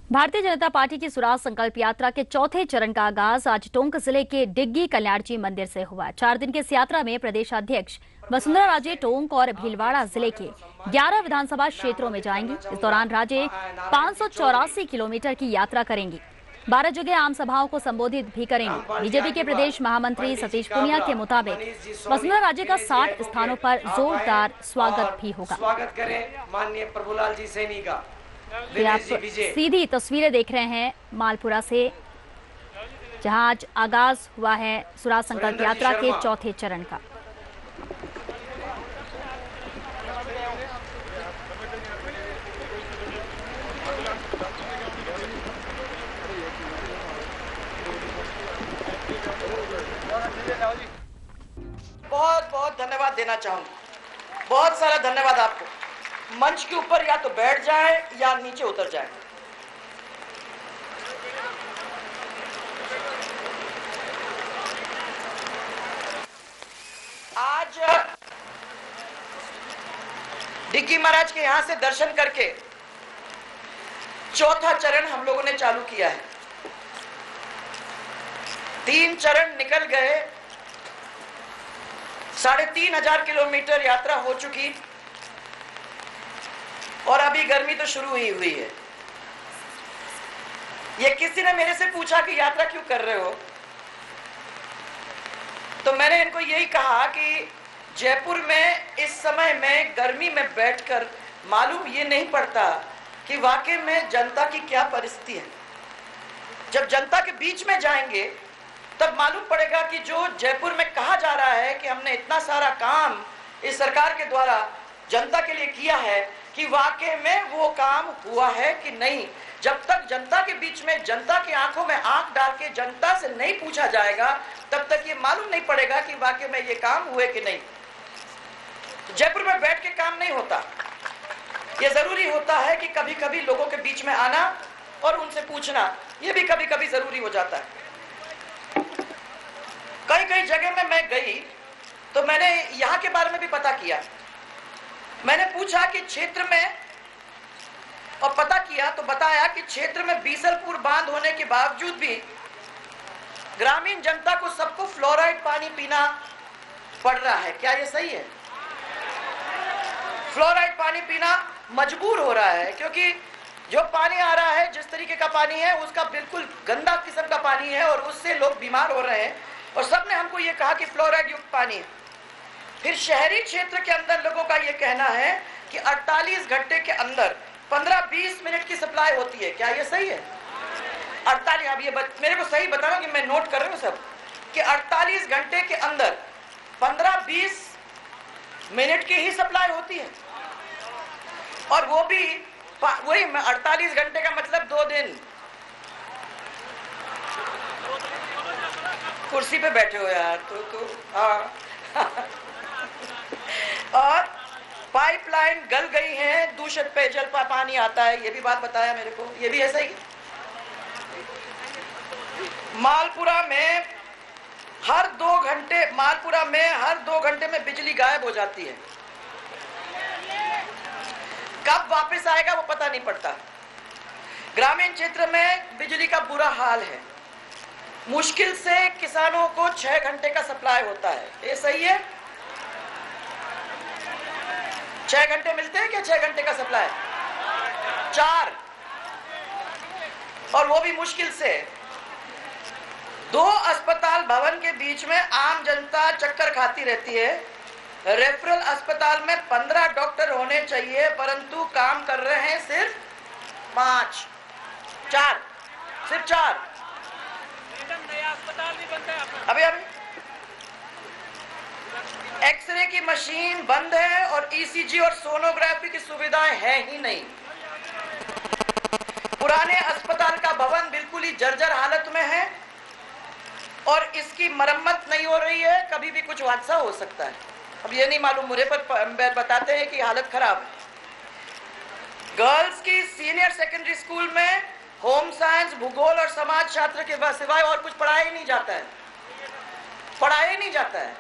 Bharatiya Janata party की स्वराज संकल्प यात्रा के चौथे चरण का आगाज आज टोंक जिले के डिग्गी कल्याणजी मंदिर से हुआ। 4 दिन की इस यात्रा में प्रदेश अध्यक्ष वसुंधरा राजे टोंक और भीलवाड़ा जिले के 11 विधानसभा क्षेत्रों में जाएंगी। इस दौरान राजे 584 किलोमीटर की यात्रा करेंगी। 12 जगह आम सभाओं को संबोधित भी करेंगी। बीजेपी के प्रदेश महामंत्री सतीश पूनिया के मुताबिक वसुंधरा राजे का 60 स्थानों पर जोरदार स्वागत भी होगा। स्वागत करें माननीय प्रभुलाल जी सैनी का। आप सीधी तस्वीरें देख रहे हैं मालपुरा से, जहां आज आगाज हुआ है स्वराज संकल्प यात्रा के चौथे चरण का। बहुत बहुत धन्यवाद देना चाहूंगा, बहुत सारा धन्यवाद आपको। मंच के ऊपर या तो बैठ जाए या नीचे उतर जाए। आज डिग्गी महाराज के यहां से दर्शन करके चौथा चरण हम लोगों ने चालू किया है। 3 चरण निकल गए, 3500 किलोमीटर यात्रा हो चुकी और अभी गर्मी तो शुरू ही हुई है। ये किसी ने मेरे से पूछा कि यात्रा क्यों कर रहे हो, तो मैंने इनको यही कहा कि जयपुर में इस समय में गर्मी में बैठकर मालूम ये नहीं पड़ता कि वाकई में जनता की क्या परिस्थिति है। जब जनता के बीच में जाएंगे तब मालूम पड़ेगा कि जो जयपुर में कहा जा रहा है कि हमने इतना सारा काम इस सरकार के द्वारा जनता के लिए किया है, कि वाकई में वो काम हुआ है कि नहीं। जब तक जनता के बीच में, जनता की आंखों में आंख डाल के जनता से नहीं पूछा जाएगा, तब तक ये मालूम नहीं पड़ेगा कि वाकई में ये काम हुए कि नहीं। जयपुर में बैठ के काम नहीं होता, ये जरूरी होता है कि कभी कभी लोगों के बीच में आना और उनसे पूछना, ये भी कभी कभी जरूरी हो जाता है। कई कई जगह में मैं गई तो मैंने यहाँ के बारे में भी पता किया। मैंने पूछा कि क्षेत्र में, और पता किया तो बताया कि क्षेत्र में बीसलपुर बांध होने के बावजूद भी ग्रामीण जनता को सबको फ्लोराइड पानी पीना पड़ रहा है। क्या ये सही है? फ्लोराइड पानी पीना मजबूर हो रहा है, क्योंकि जो पानी आ रहा है, जिस तरीके का पानी है, उसका बिल्कुल गंदा किस्म का पानी है और उससे लोग बीमार हो रहे हैं। और सबने हमको ये कहा कि फ्लोराइड युक्त पानी है। फिर शहरी क्षेत्र के अंदर लोगों का ये कहना है कि 48 घंटे के अंदर 15-20 मिनट की सप्लाई होती है। क्या ये सही है? 48, अब ये मेरे को सही बताना कि मैं नोट कर रहा हूँ सब, कि 48 घंटे के अंदर 15-20 मिनट की ही सप्लाई होती है। और वो भी वही 48 घंटे का मतलब 2 दिन। कुर्सी पे बैठे हो यार तो हाँ। और पाइपलाइन गल गई है, दूषित पेयजल पानी आता है, ये भी बात बताया मेरे को। ये भी ऐसा ही। मालपुरा में हर 2 घंटे में बिजली गायब हो जाती है। कब वापस आएगा वो पता नहीं पड़ता। ग्रामीण क्षेत्र में बिजली का बुरा हाल है। मुश्किल से किसानों को 6 घंटे का सप्लाई होता है। ये सही है? 6 घंटे मिलते हैं क्या? 6 घंटे का सप्लाई 4, और वो भी मुश्किल से। 2 अस्पताल भवन के बीच में आम जनता चक्कर खाती रहती है। रेफरल अस्पताल में 15 डॉक्टर होने चाहिए, परंतु काम कर रहे हैं सिर्फ 4, सिर्फ 4। अभी एक्सरे की मशीन बंद है और ईसीजी और सोनोग्राफी की सुविधाएं है ही नहीं। पुराने अस्पताल का भवन बिल्कुल ही जर्जर हालत में है और इसकी मरम्मत नहीं हो रही है। कभी भी कुछ हादसा हो सकता है। अब ये नहीं मालूम मुझे, पर बताते हैं कि हालत खराब है। गर्ल्स की सीनियर सेकेंडरी स्कूल में होम साइंस, भूगोल और समाज शास्त्र के सिवाय और कुछ पढ़ाया ही नहीं जाता है।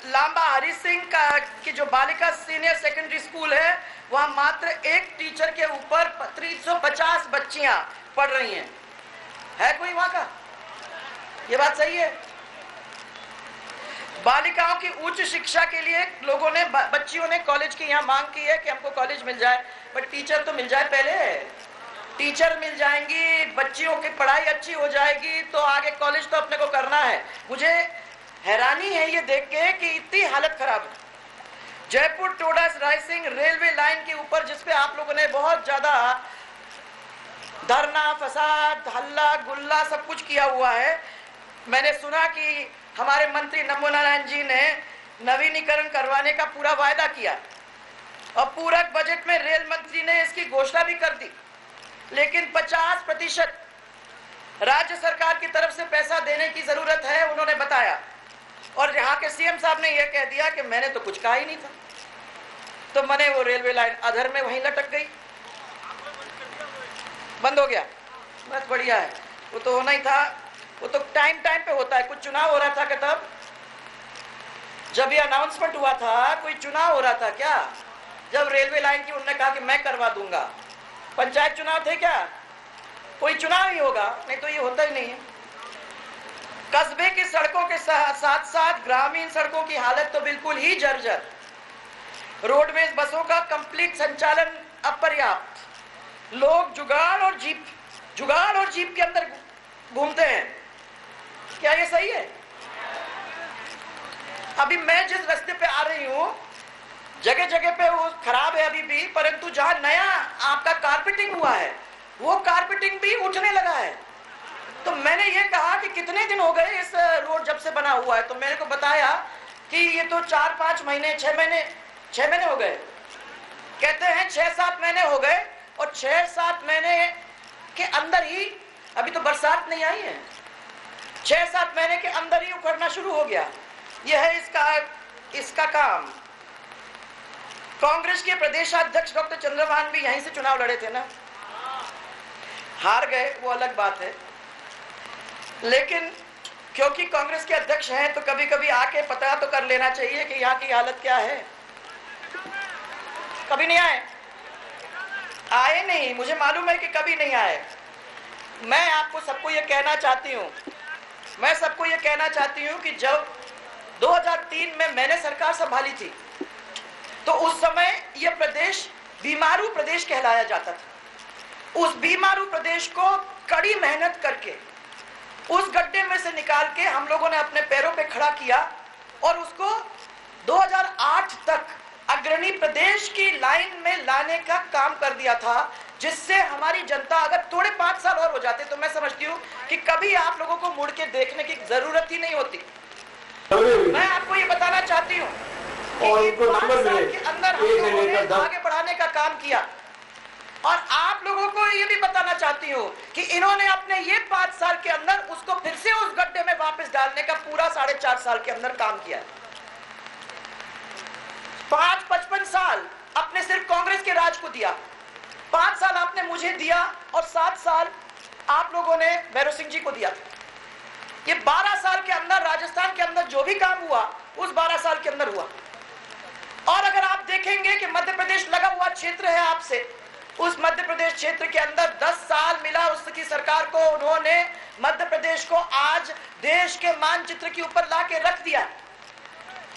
लांबा हरि सिंह की जो बालिका सीनियर सेकेंडरी स्कूल है वहां मात्र एक टीचर के ऊपर 350 बच्चियां पढ़ रही हैं। है कोई वहां का? ये बात सही है? बालिकाओं की उच्च शिक्षा के लिए लोगों ने, बच्चियों ने कॉलेज की यहाँ मांग की है कि हमको कॉलेज मिल जाए, बट टीचर तो मिल जाए पहले। टीचर मिल जाएंगी, बच्चियों की पढ़ाई अच्छी हो जाएगी, तो आगे कॉलेज तो अपने को करना है। मुझे हैरानी है ये देख के कि इतनी हालत खराब है। जयपुर टोडा रायसिंह रेलवे लाइन के ऊपर, जिसपे आप लोगों ने बहुत ज्यादा धरना, फसाद, हल्ला गुल्ला सब कुछ किया हुआ है। मैंने सुना कि हमारे मंत्री नमो नारायण जी ने नवीनीकरण करवाने का पूरा वायदा किया और पूरक बजट में रेल मंत्री ने इसकी घोषणा भी कर दी, लेकिन 50% राज्य सरकार की तरफ से पैसा देने की जरूरत है, उन्होंने बताया। और यहाँ के सीएम साहब ने यह कह दिया कि मैंने तो कुछ कहा ही नहीं था। तो मैंने वो रेलवे लाइन अधर में वहीं लटक गई, बंद हो गया। बस बढ़िया है, वो तो होना ही था। वो तो टाइम पे होता है। कुछ चुनाव हो रहा था क्या तब? जब ये अनाउंसमेंट हुआ था, कोई चुनाव हो रहा था क्या? जब रेलवे लाइन की उन्होंने कहा कि मैं करवा दूंगा। पंचायत चुनाव थे क्या? कोई चुनाव ही होगा, नहीं तो ये होता ही नहीं है। कस्बे की सड़कों के साथ साथ ग्रामीण सड़कों की हालत तो बिल्कुल ही जर्जर। रोडवेज बसों का कंप्लीट संचालन अपर्याप्त। लोग जुगाड़ और जीप के अंदर घूमते हैं। क्या ये सही है? अभी मैं जिस रास्ते पे आ रही हूं, जगह जगह पे वो खराब है अभी भी, परंतु जहां नया आपका कारपेटिंग हुआ है, वो कारपेटिंग भी उठने लगा है। तो मैंने ये कहा कि कितने दिन हो गए इस रोड जब से बना हुआ है, तो मेरे को बताया कि ये तो 4-5 महीने 6 महीने हो गए। कहते हैं 6-7 महीने हो गए, और 6-7 महीने के अंदर ही, अभी तो बरसात नहीं आई है, 6-7 महीने के अंदर ही उखड़ना शुरू हो गया। यह है इसका काम। कांग्रेस के प्रदेशाध्यक्ष डॉक्टर चंद्रभान भी यहीं से चुनाव लड़े थे ना, हार गए, वो अलग बात है। लेकिन क्योंकि कांग्रेस के अध्यक्ष हैं, तो कभी कभी आके पता तो कर लेना चाहिए कि यहाँ की हालत क्या है। कभी नहीं आए नहीं, मुझे मालूम है कि कभी नहीं आए। मैं आपको सबको ये कहना चाहती हूँ कि जब 2003 में मैंने सरकार संभाली थी, तो उस समय यह प्रदेश बीमारू प्रदेश कहलाया जाता था। उस बीमारू प्रदेश को कड़ी मेहनत करके उस गड्ढे में से निकाल के हम लोगों ने अपने पैरों पे खड़ा किया, और उसको 2008 तक अग्रणी प्रदेश की लाइन में लाने का काम कर दिया था, जिससे हमारी जनता, अगर थोड़े 5 साल और हो जाते, तो मैं समझती हूँ कि कभी आप लोगों को मुड़ के देखने की जरूरत ही नहीं होती। मैं आपको ये बताना चाहती हूँ कि 5 साल के अंदर हम लोगों ने आगे बढ़ाने का काम किया, और आप लोगों को ये भी बताना चाहती हूँ कि इन्होंने अपने ये 5 साल के अंदर उसको फिर से उस गड्ढे में वापस डालने का पूरा 4.5 साल के अंदर काम किया। 55 साल आपने सिर्फ कांग्रेस के राज को दिया, 5 साल आपने मुझे दिया, और 7 साल आप लोगों ने भैरव सिंह जी को दिया। ये 12 साल के अंदर राजस्थान के अंदर जो भी काम हुआ, उस 12 साल के अंदर हुआ। और अगर आप देखेंगे कि मध्य प्रदेश लगा हुआ क्षेत्र है आपसे, उस मध्य प्रदेश क्षेत्र के अंदर 10 साल मिला उसकी सरकार को, उन्होंने मध्य प्रदेश को आज देश के मानचित्र के ऊपर लाके रख दिया।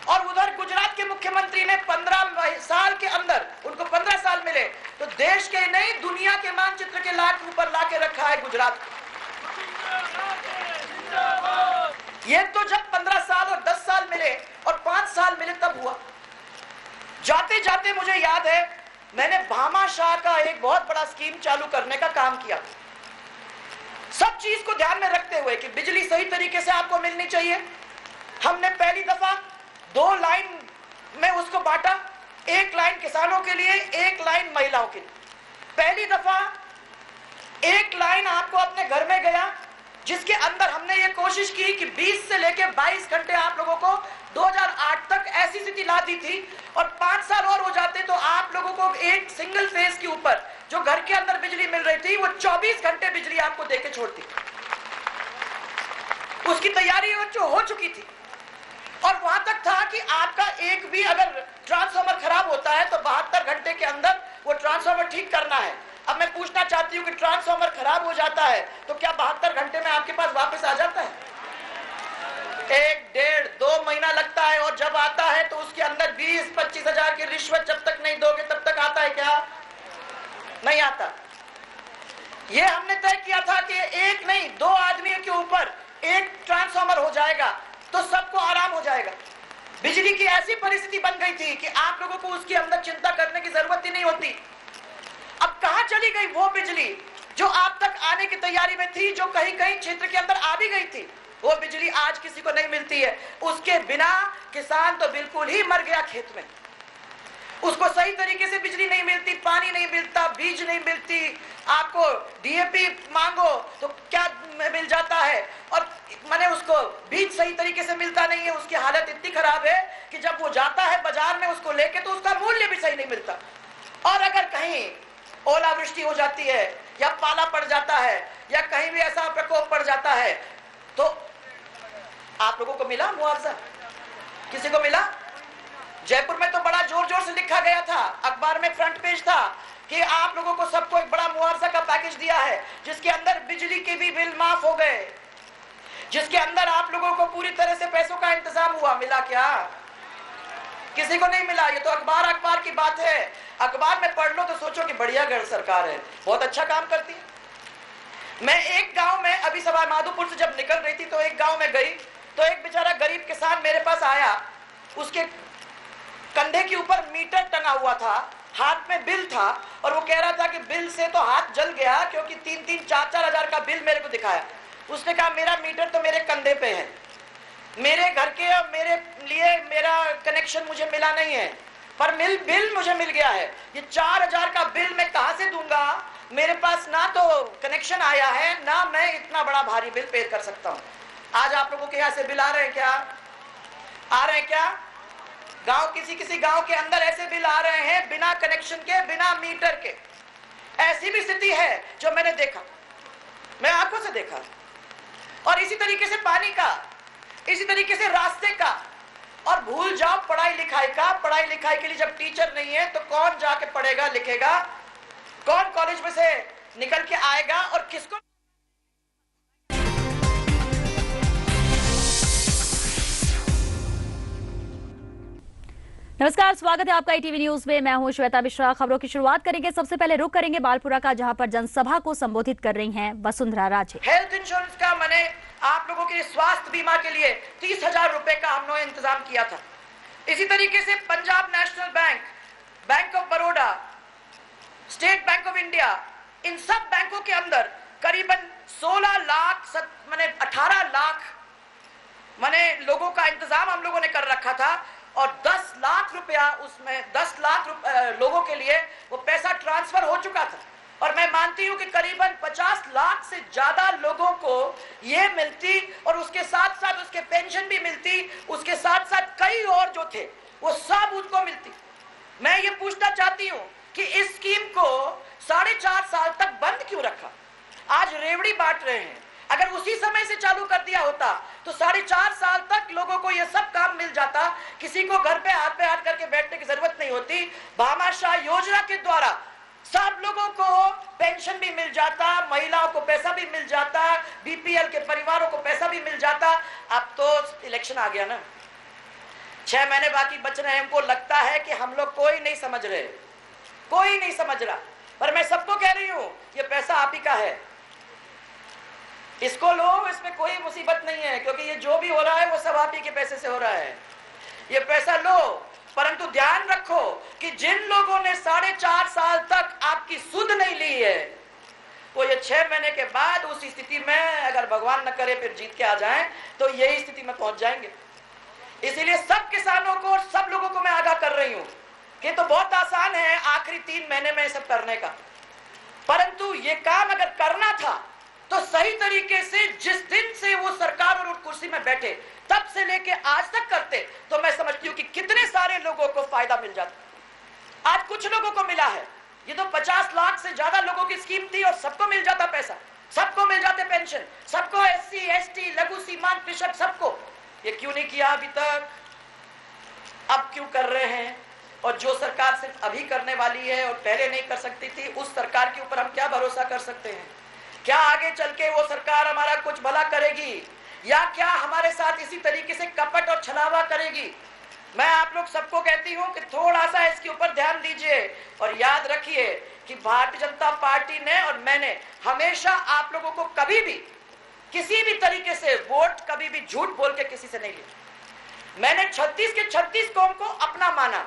और उधर गुजरात के मुख्यमंत्री ने 15 साल के अंदर, उनको 15 साल मिले, तो देश के नहीं दुनिया के मानचित्र के ऊपर लाके रखा है गुजरात। ये तो जब 15 साल और 10 साल मिले और 5 साल मिले तब हुआ। जाते जाते मुझे याद है, मैंने भामाशाह का एक बहुत बड़ा स्कीम चालू करने का काम किया, सब चीज को ध्यान में रखते हुए कि बिजली सही तरीके से आपको मिलनी चाहिए। हमने पहली दफा 2 लाइन में उसको बांटा, 1 लाइन किसानों के लिए, 1 लाइन महिलाओं के लिए। पहली दफा 1 लाइन आपको अपने घर में गया, जिसके अंदर हमने ये कोशिश की कि 20 से लेकर 22 घंटे आप लोगों को 2008 तक ऐसी स्थिति ला दी थी, और 5 साल और हो जाते तो आप लोगों को एक सिंगल फेज के ऊपर जो घर के अंदर बिजली मिल रही थी, वो 24 घंटे बिजली आपको देके छोड़ती। उसकी तैयारी हो चुकी थी, और वहां तक था कि आपका एक भी अगर ट्रांसफार्मर खराब होता है तो 72 घंटे के अंदर ट्रांसफार्मर ठीक करना है। अब मैं पूछना चाहती हूँ कि ट्रांसफार्मर खराब हो जाता है तो क्या 72 घंटे में आपके पास वापस आ जाता है? 1, 1.5, 2 महीना लगता है, और जब आता है तो उसके अंदर 20-25 हजार की रिश्वत जब तक नहीं दोगे तब तक आता है क्या? नहीं आता। ये हमने तय किया था कि एक नहीं 2 आदमियों के ऊपर एक ट्रांसफार्मर हो जाएगा तो सबको आराम हो जाएगा। बिजली की ऐसी परिस्थिति बन गई थी कि आप लोगों को उसके अंदर चिंता करने की जरूरत ही नहीं होती। अब कहां चली गई वो बिजली जो आप तक आने की तैयारी में थी, जो कहीं कहीं क्षेत्र के अंदर आ भी गई थी? वो बिजली आज किसी को नहीं मिलती है। उसके बिना किसान तो बिल्कुल ही मर गया खेत में। उसको सही तरीके से बिजली नहीं मिलती, पानी नहीं मिलता, बीज नहीं मिलती। आपको डीएपी मांगो तो क्या मिल जाता है, और माने उसको बीज सही तरीके से मिलता नहीं है। उसकी हालत इतनी खराब है कि जब वो जाता है बाजार में उसको लेके तो उसका मूल्य भी सही नहीं मिलता। और अगर कहीं ओलावृष्टि हो जाती है या पाला पड़ जाता है या कहीं भी ऐसा प्रकोप पड़ जाता है तो आप लोगों को मिला मुआवजा? किसी को मिला? जयपुर में तो बड़ा जोर जोर से लिखा गया था, अखबार में फ्रंट पेज था कि आप लोगों को सबको एक बड़ा मुआवजा का पैकेज दिया है, जिसके अंदर बिजली के भी बिल माफ हो गए, जिसके अंदर आप लोगों को पूरी तरह से पैसों का इंतजाम हुआ। मिला क्या? किसी को नहीं मिला। ये तो अखबार की बात है। अखबार में पढ़ लो तो सोचो कि बढ़िया गढ़ सरकार है, बहुत अच्छा काम करती है। मैं एक गांव में अभी सवाई माधोपुर से जब निकल रही थी तो एक गांव में गई तो एक बेचारा गरीब किसान मेरे पास आया। उसके कंधे के ऊपर मीटर टंगा हुआ था, हाथ में बिल था, और वो कह रहा था कि बिल से तो हाथ जल गया क्योंकि 3-3, 4-4 हजार का बिल मेरे को दिखाया। उसने कहा मेरा मीटर तो मेरे कंधे पे है, मेरे घर के और मेरे लिए मेरा कनेक्शन मुझे मिला नहीं है, पर बिल मुझे मिल गया है। ये 4,000 का बिल मैं कहां से दूंगा? मेरे पास ना तो कनेक्शन आया है, ना मैं इतना बड़ा भारी बिल पे कर सकता हूं। आज आप लोगों के यहाँ से बिल आ रहे हैं क्या? आ रहे हैं क्या? गांव किसी गांव के अंदर ऐसे बिल आ रहे हैं बिना कनेक्शन के, बिना मीटर के। ऐसी भी स्थिति है जो मैंने देखा, मैं आंखों से देखा। और इसी तरीके से पानी का, इसी तरीके से रास्ते का, और भूल जाओ पढ़ाई लिखाई का। पढ़ाई लिखाई के लिए जब टीचर नहीं है तो कौन जाके पढ़ेगा लिखेगा? कौन कॉलेज में से निकल के आएगा? और किसको? नमस्कार, स्वागत है आपका ईटीवी न्यूज में। मैं हूं श्वेता मिश्रा। खबरों की शुरुआत करेंगे। सबसे पहले रुख करेंगे बालपुरा का, जहां पर जनसभा को संबोधित कर रही हैं वसुंधरा राजे। हेल्थ इंश्योरेंस का मैंने आप लोगों के स्वास्थ्य बीमा के लिए 30,000 रुपए का हमने इंतजाम किया था। इसी तरीके से Punjab National Bank, Bank of Baroda, State Bank of India, इन सब बैंकों के अंदर करीबन 16 लाख माने 18 लाख माने लोगों का इंतजाम हम लोगों ने कर रखा था। और 10 लाख रुपया उसमें 10 लाख लोगों के लिए वो पैसा ट्रांसफर हो चुका था। और मैं मानती हूं कि करीबन 50 लाख से ज्यादा लोगों को ये मिलती, और उसके साथ साथ उसके पेंशन भी मिलती, उसके साथ साथ कई और जो थे वो सब उनको मिलती। मैं ये पूछना चाहती हूं कि इस स्कीम को 4.5 साल तक बंद क्यों रखा? आज रेवड़ी बांट रहे हैं। अगर उसी समय से चालू कर दिया होता तो 4.5 साल तक लोगों को यह सब काम मिल जाता। किसी को घर पे हाथ करके बैठने की जरूरत नहीं होती। भामाशाह योजना के द्वारा सब लोगों को पेंशन भी मिल जाता, महिलाओं को पैसा भी मिल जाता, बीपीएल के परिवारों को पैसा भी मिल जाता। अब तो इलेक्शन आ गया ना, 6 महीने बाकी बच रहे हैं। हमको लगता है कि हम लोग कोई नहीं समझ रहे, कोई नहीं समझ रहा। पर मैं सबको कह रही हूं ये पैसा आप ही का है, इसको लो, इसमें कोई मुसीबत नहीं है, क्योंकि ये जो भी हो रहा है वो सब आप ही के पैसे से हो रहा है। ये पैसा लो, परंतु ध्यान रखो कि जिन लोगों ने 4.5 साल तक आपकी सुध नहीं ली है वो ये 6 महीने के बाद उस स्थिति में, अगर भगवान न करे फिर जीत के आ जाएं, तो यही स्थिति में पहुंच जाएंगे। इसीलिए सब किसानों को और सब लोगों को मैं आगाह कर रही हूं कि तो बहुत आसान है आखिरी 3 महीने में सब करने का, परंतु ये काम अगर करना था तो सही तरीके से जिस दिन से वो सरकार और कुर्सी में बैठे तब से लेके आज तक करते तो मैं समझती हूं कि कितने सारे लोगों को फायदा मिल जाता। आज कुछ लोगों को मिला है, ये तो 50 लाख से ज्यादा लोगों की स्कीम थी और सबको मिल जाता पैसा, सबको मिल जाते पेंशन, सबको SC ST लघु सीमांत कृषक सबको। ये क्यों नहीं किया अभी तक? अब क्यों कर रहे हैं? और जो सरकार सिर्फ अभी करने वाली है और पहले नहीं कर सकती थी, उस सरकार के ऊपर हम क्या भरोसा कर सकते हैं? क्या आगे चल के वो सरकार हमारा कुछ भला करेगी, या क्या हमारे साथ इसी तरीके से कपट और छलावा करेगी? मैं आप लोग सबको कहती हूं कि थोड़ा सा इसके ऊपर ध्यान दीजिए और याद रखिए कि भारतीय जनता पार्टी ने और मैंने हमेशा आप लोगों को कभी भी किसी भी तरीके से वोट कभी भी झूठ बोल के किसी से नहीं लिया। मैंने 36 के 36 कौम को अपना माना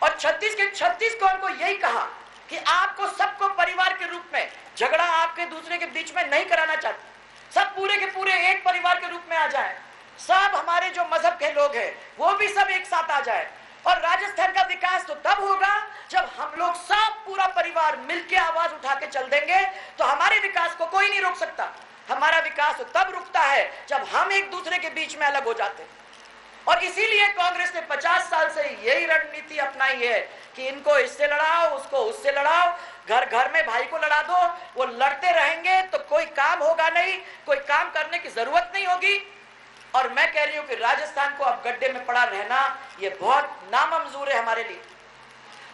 और 36 के 36 कौम को यही कहा कि आपको सबको परिवार के रूप में, झगड़ा आपके दूसरे के बीच में नहीं कराना चाहते, सब पूरे के पूरे एक परिवार के रूप में आ जाए, सब हमारे जो मजहब के लोग हैं वो भी सब एक साथ आ जाए। और राजस्थान का विकास तो तब होगा जब हम लोग सब पूरा परिवार मिलकर आवाज उठा के चल देंगे, तो हमारे विकास को कोई नहीं रोक सकता। हमारा विकास तो तब रुकता है जब हम एक दूसरे के बीच में अलग हो जाते हैं। और इसीलिए कांग्रेस ने 50 साल से यही रणनीति अपनाई है कि इनको इससे लड़ाओ, उसको उससे लड़ाओ, घर घर में भाई को लड़ा दो। वो लड़ते रहेंगे तो कोई काम होगा नहीं, कोई काम करने की जरूरत नहीं होगी। और मैं कह रही हूं कि राजस्थान को अब गड्ढे में पड़ा रहना ये बहुत नामंजूर है हमारे लिए।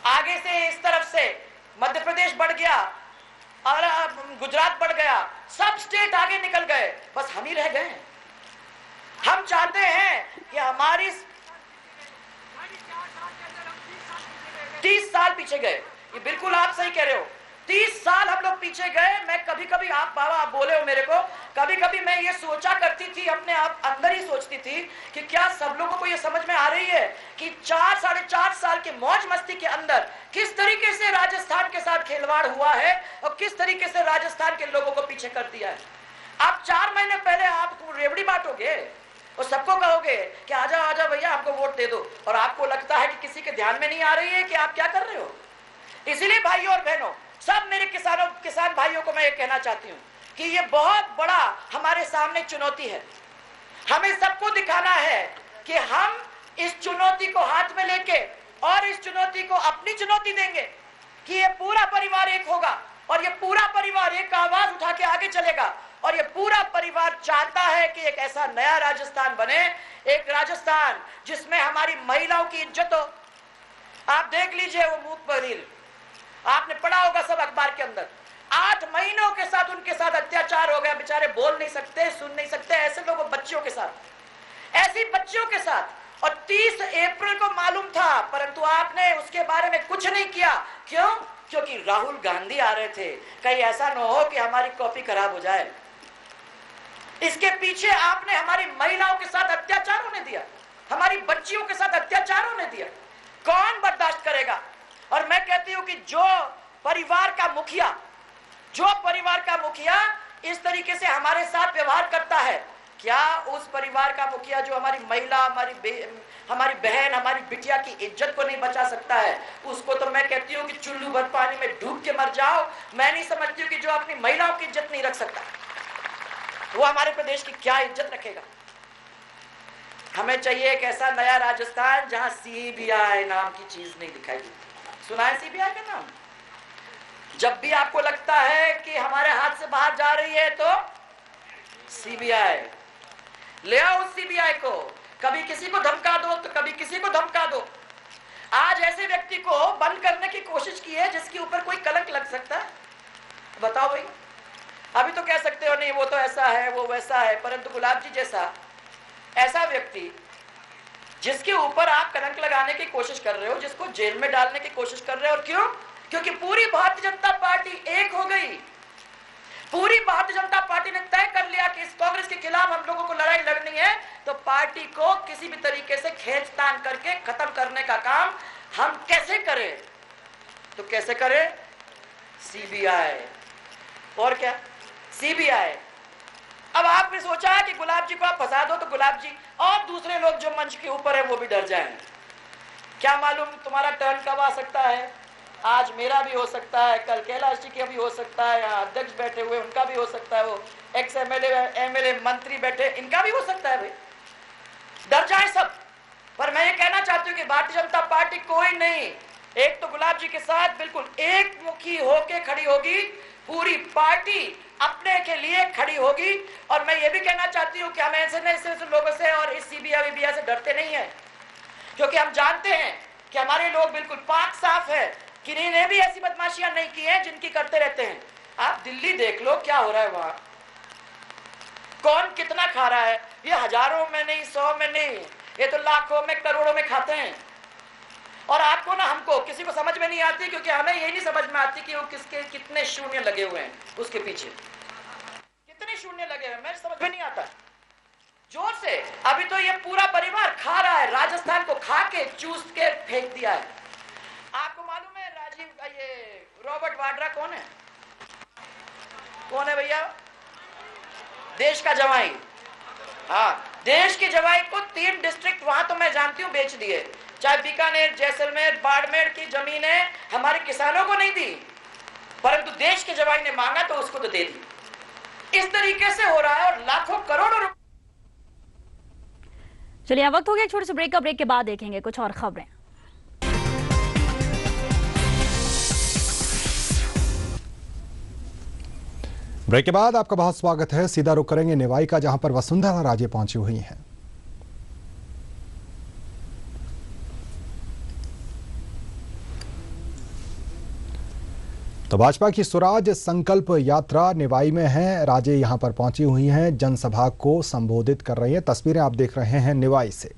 आगे से इस तरफ से मध्य प्रदेश बढ़ गया और गुजरात बढ़ गया, सब स्टेट आगे निकल गए, बस हम ही रह गए। हम चाहते हैं कि हमारी 30 साल पीछे गए, ये बिल्कुल आप सही कह रहे हो, 30 साल हम लोग पीछे गए। मैं कभी कभी, आप बाबा आप बोले हो मेरे को, कभी कभी मैं ये सोचा करती थी, अपने आप अंदर ही सोचती थी कि क्या सब लोगों को ये समझ में आ रही है कि 4-4.5 साल के मौज मस्ती के अंदर किस तरीके से राजस्थान के साथ खिलवाड़ हुआ है और किस तरीके से राजस्थान के लोगों को पीछे कर दिया है। आप 4 महीने पहले आप रेवड़ी बांटोगे और सबको कहोगे कि आजा आजा भैया हमको वोट दे दो, और आपको लगता है कि किसी के ध्यान में नहीं आ रही है कि आप क्या कर रहे हो। इसलिए भाइयों और बहनों, सब मेरे किसान भाइयों को मैं ये कहना चाहती हूँ कि ये बहुत बड़ा हमारे सामने चुनौती है। हमें सबको दिखाना है कि हम इस चुनौती को हाथ में लेके और इस चुनौती को अपनी चुनौती देंगे कि ये पूरा परिवार एक होगा और ये पूरा परिवार एक आवाज उठा के आगे चलेगा। और ये पूरा परिवार चाहता है कि एक ऐसा नया राजस्थान बने, एक राजस्थान जिसमें हमारी महिलाओं की इज्जत हो। आप देख लीजिए वो मूक बधिर, आपने पढ़ा होगा सब अखबार के अंदर, 8 महीनों के साथ उनके साथ अत्याचार हो गया, बेचारे बोल नहीं सकते, सुन नहीं सकते, ऐसे लोगों बच्चियों के साथ, ऐसी बच्चियों के साथ। और 30 अप्रैल को मालूम था, परंतु आपने उसके बारे में कुछ नहीं किया। क्यों? क्योंकि राहुल गांधी आ रहे थे, कहीं ऐसा न हो कि हमारी कॉपी खराब हो जाए। इसके पीछे आपने हमारी महिलाओं के साथ अत्याचार होने दिया, हमारी बच्चियों के साथ अत्याचार होने दिया। कौन बर्दाश्त करेगा? और मैं कहती हूं कि जो परिवार का मुखिया इस तरीके से हमारे साथ व्यवहार करता है, क्या उस परिवार का मुखिया जो हमारी महिला, हमारी बहन, हमारी बिटिया की इज्जत को नहीं बचा सकता है, उसको तो मैं कहती हूँ कि चुल्लू भर पानी में डूब के मर जाओ। मैं नहीं समझती हूँ कि जो अपनी महिलाओं की इज्जत नहीं रख सकता, वो हमारे प्रदेश की क्या इज्जत रखेगा। हमें चाहिए एक ऐसा नया राजस्थान जहां सीबीआई नाम की चीज नहीं दिखाई देती। सुना है सीबीआई का नाम? जब भी आपको लगता है कि हमारे हाथ से बाहर जा रही है तो सीबीआई ले आओ। उस सीबीआई को कभी किसी को धमका दो तो कभी किसी को धमका दो। आज ऐसे व्यक्ति को बंद करने की कोशिश की है जिसके ऊपर कोई कलंक लग सकता है। बताओ भाई, अभी तो कह सकते हो नहीं वो तो ऐसा है वो वैसा है, परंतु गुलाब जी जैसा ऐसा व्यक्ति जिसके ऊपर आप कलंक लगाने की कोशिश कर रहे हो, जिसको जेल में डालने की कोशिश कर रहे हो, और क्यों? क्योंकि पूरी भारतीय जनता पार्टी एक हो गई। पूरी भारतीय जनता पार्टी ने तय कर लिया कि इस कांग्रेस के खिलाफ हम लोगों को लड़ाई लड़नी है, तो पार्टी को किसी भी तरीके से खींचतान करके खत्म करने का काम हम कैसे करें? तो कैसे करें? सीबीआई। और क्या? सीबीआई। अब आपने सोचा कि गुलाब जी को आप फंसा दो तो गुलाब जी और दूसरे लोग जो मंच के ऊपर है वो भी डर जाएं। क्या मालूम तुम्हारा टर्न कब आ सकता है? आज मेरा भी हो सकता है, कल कैलाश जी का भी हो सकता है, यहाँ अध्यक्ष बैठे हुए उनका भी हो सकता है, वो एक्स एमएलए मंत्री बैठे इनका भी हो सकता है। भाई डर जाए सब। पर मैं ये कहना चाहती हूँ कि भारतीय जनता पार्टी कोई नहीं, एक तो गुलाब जी के साथ बिल्कुल एक मुखी होके खड़ी होगी, पूरी पार्टी अपने के लिए खड़ी होगी। और मैं ये भी कहना चाहती हूँ कि हम ऐसे लोगों से और इस सीबीआई से डरते नहीं है, क्योंकि हम जानते हैं कि हमारे लोग बिल्कुल पाक साफ है, किन्हीं ने भी ऐसी बदमाशियां नहीं की हैं जिनकी करते रहते हैं। आप दिल्ली देख लो क्या हो रहा है वहां, कौन कितना खा रहा है। ये हजारों में नहीं, 100 में नहीं, ये तो लाखों में, करोड़ों में खाते हैं। और आपको ना, हमको किसी को समझ में नहीं आती, क्योंकि हमें ये नहीं समझ में आती कि वो किसके कितने शून्य लगे हुए हैं, उसके पीछे कितने शून्य लगे हुए हैं, मेरे समझ में नहीं आता। जोर से अभी तो ये पूरा परिवार खा रहा है, राजस्थान को खा के चूस के फेंक दिया है। आपको मालूम है राजीव, ये रॉबर्ट वाड्रा कौन है? कौन है भैया? देश का जवाई। हाँ, देश के जवाई को 3 डिस्ट्रिक्ट वहां तो मैं जानती हूँ बेच दिए। चाहे बीकानेर, जैसलमेर, बाड़मेर की जमीनें हमारे किसानों को नहीं दी, परंतु देश के जवाई ने मांगा तो उसको तो दे दी। इस तरीके से हो रहा है, और लाखों करोड़ों। चलिए, वक्त हो गया एक छोटे से ब्रेक का। ब्रेक के बाद देखेंगे कुछ और खबरें। ब्रेक के बाद आपका बहुत स्वागत है। सीधा रुख करेंगे निवाई का, जहां पर वसुंधरा राजे पहुंची हुई हैं। तो भाजपा की स्वराज संकल्प यात्रा निवाई में है। राजे यहां पर पहुंची हुई हैं, जनसभा को संबोधित कर रही हैं। तस्वीरें आप देख रहे हैं निवाई से।